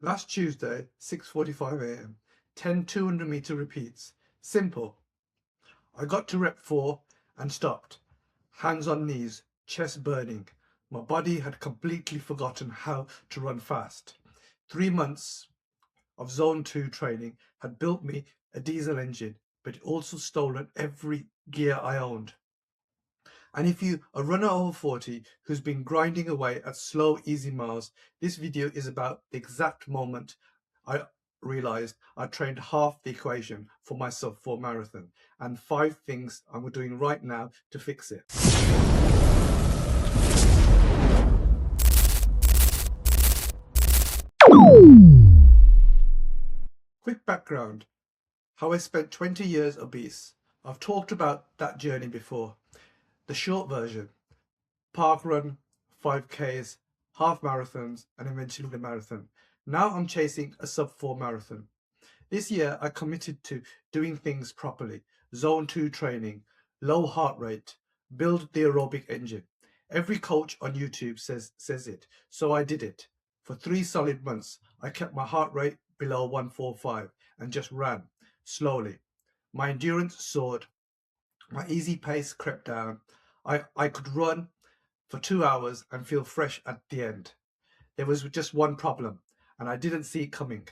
Last Tuesday, 6:45 a.m, 10 200-meter repeats. Simple. I got to rep 4 and stopped. Hands on knees, chest burning. My body had completely forgotten how to run fast. 3 months of zone 2 training had built me a diesel engine, but it also stolen every gear I owned. And if you a runner over 40 who's been grinding away at slow, easy miles, this video is about the exact moment I realized I trained half the equation for my sub-4 marathon, and 5 things I'm doing right now to fix it. Quick background: how I spent 20 years obese. I've talked about that journey before. The short version: park run, 5Ks, half marathons, and eventually the marathon. Now I'm chasing a sub-4 marathon. This year I committed to doing things properly. Zone 2 training, low heart rate, build the aerobic engine. Every coach on YouTube says it, so I did it. For 3 solid months, I kept my heart rate below 145 and just ran slowly. My endurance soared. My easy pace crept down. I could run for 2 hours and feel fresh at the end. There was just one problem, and I didn't see it coming.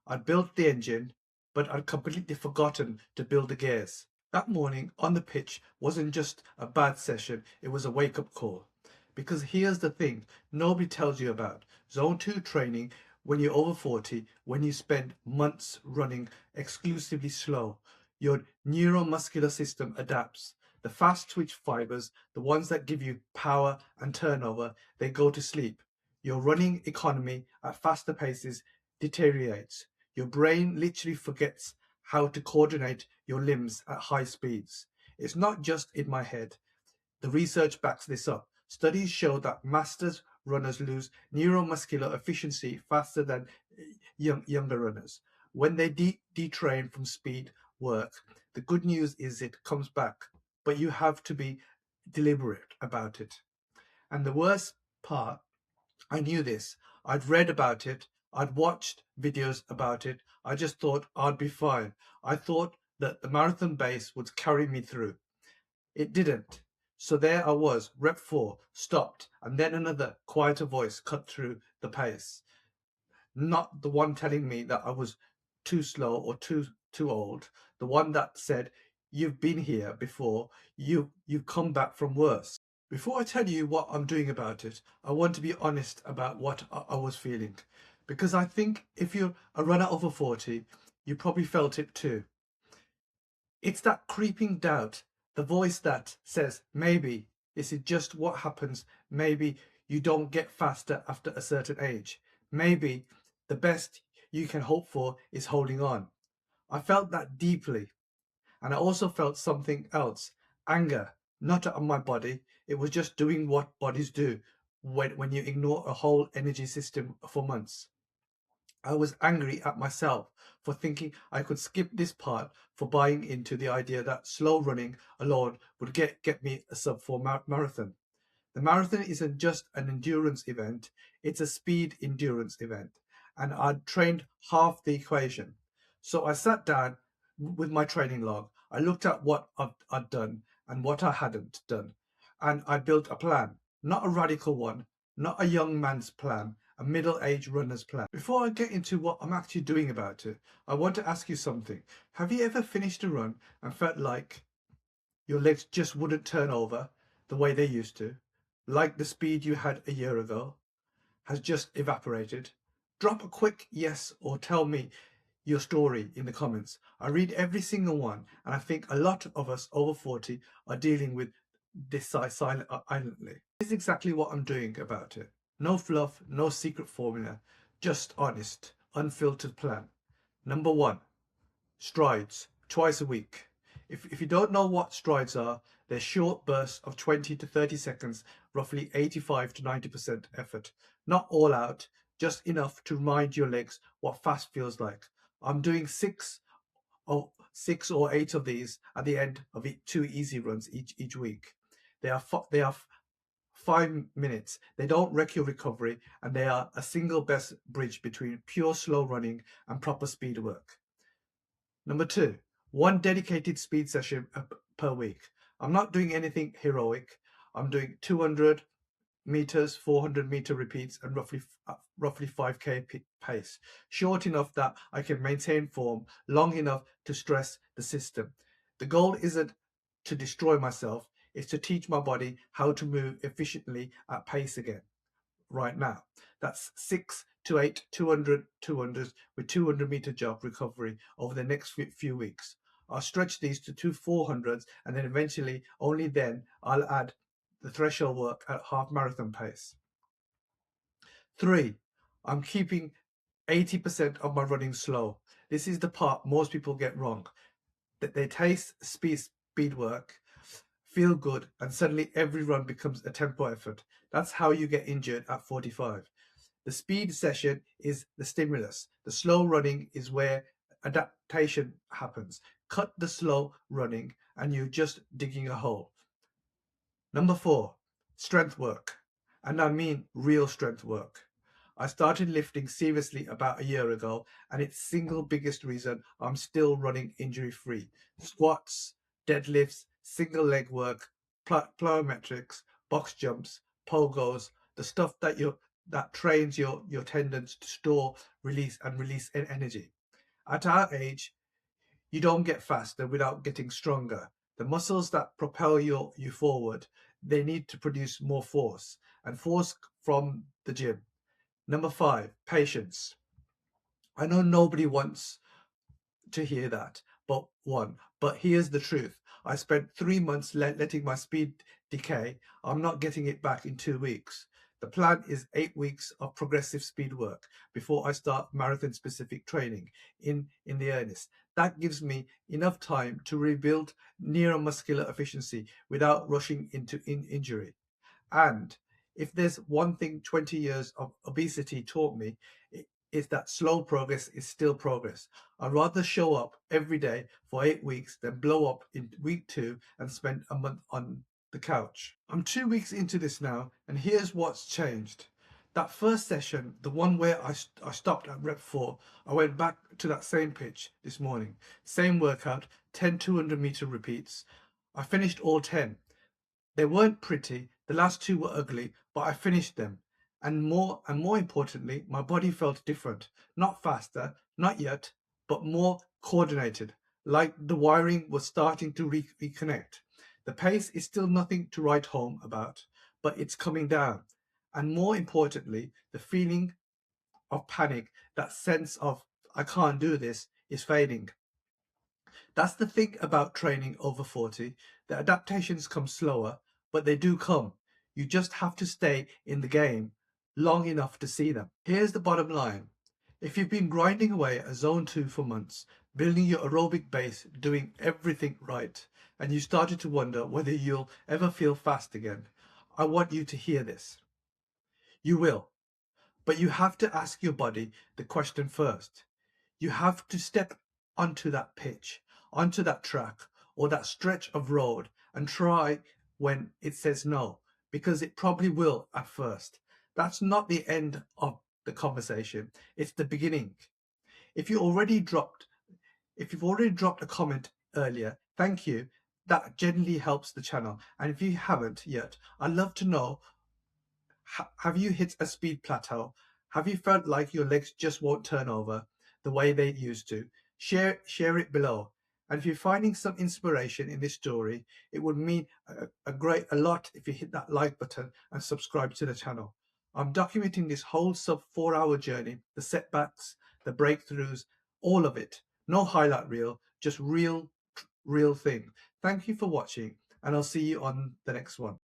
I'd built the engine, but I'd completely forgotten to build the gears. That morning on the pitch wasn't just a bad session, it was a wake-up call. Because here's the thing nobody tells you about. Zone 2 training when you're over 40, when you spend months running exclusively slow, your neuromuscular system adapts. The fast twitch fibers, the ones that give you power and turnover, they go to sleep. Your running economy at faster paces deteriorates. Your brain literally forgets how to coordinate your limbs at high speeds. It's not just in my head. The research backs this up. Studies show that masters runners lose neuromuscular efficiency faster than younger runners when they detrain from speed work. The good news is it comes back, but you have to be deliberate about it. And the worst part, I knew this. I'd read about it. I'd watched videos about it. I just thought I'd be fine. I thought that the marathon base would carry me through. It didn't. So there I was, rep 4, stopped, and then another quieter voice cut through the pace. Not the one telling me that I was too slow or too old. The one that said, "You've been here before. You've come back from worse." Before I tell you what I'm doing about it, I want to be honest about what I was feeling. Because I think if you're a runner over 40, you probably felt it too. It's that creeping doubt, the voice that says, maybe this is just what happens. Maybe you don't get faster after a certain age. Maybe the best you can hope for is holding on. I felt that deeply. And I also felt something else, anger, not at my body. It was just doing what bodies do when you ignore a whole energy system for months. I was angry at myself for thinking I could skip this part, for buying into the idea that slow running alone would get me a sub-4 marathon. The marathon isn't just an endurance event, it's a speed endurance event. And I'd trained half the equation. So I sat down with my training log. I looked at what I'd done and what I hadn't done. And I built a plan, not a radical one, not a young man's plan, a middle-aged runner's plan. Before I get into what I'm actually doing about it, I want to ask you something. Have you ever finished a run and felt like your legs just wouldn't turn over the way they used to? Like the speed you had a year ago has just evaporated? Drop a quick yes or tell me your story in the comments. I read every single one, and I think a lot of us over 40 are dealing with this silently. This is exactly what I'm doing about it. No fluff, no secret formula, just honest, unfiltered plan. Number 1, strides, twice a week. If you don't know what strides are, they're short bursts of 20 to 30 seconds, roughly 85 to 90% effort. Not all out, just enough to remind your legs what fast feels like. I'm doing 6 or 8 of these at the end of 2 easy runs each week. They are 5 minutes. They don't wreck your recovery, and they are a single best bridge between pure slow running and proper speed work. Number 2, one dedicated speed session per week. I'm not doing anything heroic. I'm doing 200 meters, 400-meter repeats, and roughly 5k pace. Short enough that I can maintain form, long enough to stress the system. The goal isn't to destroy myself, it's to teach my body how to move efficiently at pace again. Right now, that's 6 to 8 200s with 200-meter jog recovery over the next few weeks. I'll stretch these to 2 400s, and then eventually, only then, I'll add the threshold work at half marathon pace. 3, I'm keeping 80% of my running slow. This is the part most people get wrong. That they taste speed work, feel good, and suddenly every run becomes a tempo effort. That's how you get injured at 45. The speed session is the stimulus. The slow running is where adaptation happens. Cut the slow running and you're just digging a hole. Number 4, strength work. And I mean real strength work. I started lifting seriously about a year ago, and it's the single biggest reason I'm still running injury-free. Squats, deadlifts, single leg work, plyometrics, box jumps, pogos, the stuff that trains your tendons to store, release energy. At our age, you don't get faster without getting stronger. The muscles that propel you forward, they need to produce more force, and force from the gym. Number 5, patience. I know nobody wants to hear that, but here's the truth. I spent 3 months letting my speed decay. I'm not getting it back in 2 weeks. The plan is 8 weeks of progressive speed work before I start marathon specific training in the earnest. That gives me enough time to rebuild neuromuscular efficiency without rushing into injury. And if there's one thing 20 years of obesity taught me, is that slow progress is still progress. I'd rather show up every day for 8 weeks than blow up in week 2 and spend a month on the couch. I'm 2 weeks into this now, and here's what's changed. That first session, the one where I stopped at rep 4, I went back to that same pitch this morning. Same workout, 10 200-meter repeats. I finished all 10. They weren't pretty, the last 2 were ugly, but I finished them. And more importantly, my body felt different. Not faster, not yet, but more coordinated, like the wiring was starting to reconnect. The pace is still nothing to write home about, but it's coming down. And more importantly, the feeling of panic, that sense of I can't do this, is fading. That's the thing about training over 40. The adaptations come slower, but they do come. You just have to stay in the game long enough to see them. Here's the bottom line. If you've been grinding away at zone 2 for months, building your aerobic base, doing everything right, and you started to wonder whether you'll ever feel fast again, I want you to hear this. You will, but you have to ask your body the question first. You have to step onto that pitch, onto that track, or that stretch of road and try when it says no, because it probably will at first. That's not the end of the conversation. It's the beginning. If you've already dropped a comment earlier, thank you. That generally helps the channel. And if you haven't yet, I'd love to know, have you hit a speed plateau? Have you felt like your legs just won't turn over the way they used to? Share it below. And if you're finding some inspiration in this story, it would mean a lot if you hit that like button and subscribe to the channel. I'm documenting this whole sub 4-hour journey, the setbacks, the breakthroughs, all of it. No highlight reel, just real thing. Thank you for watching, and I'll see you on the next one.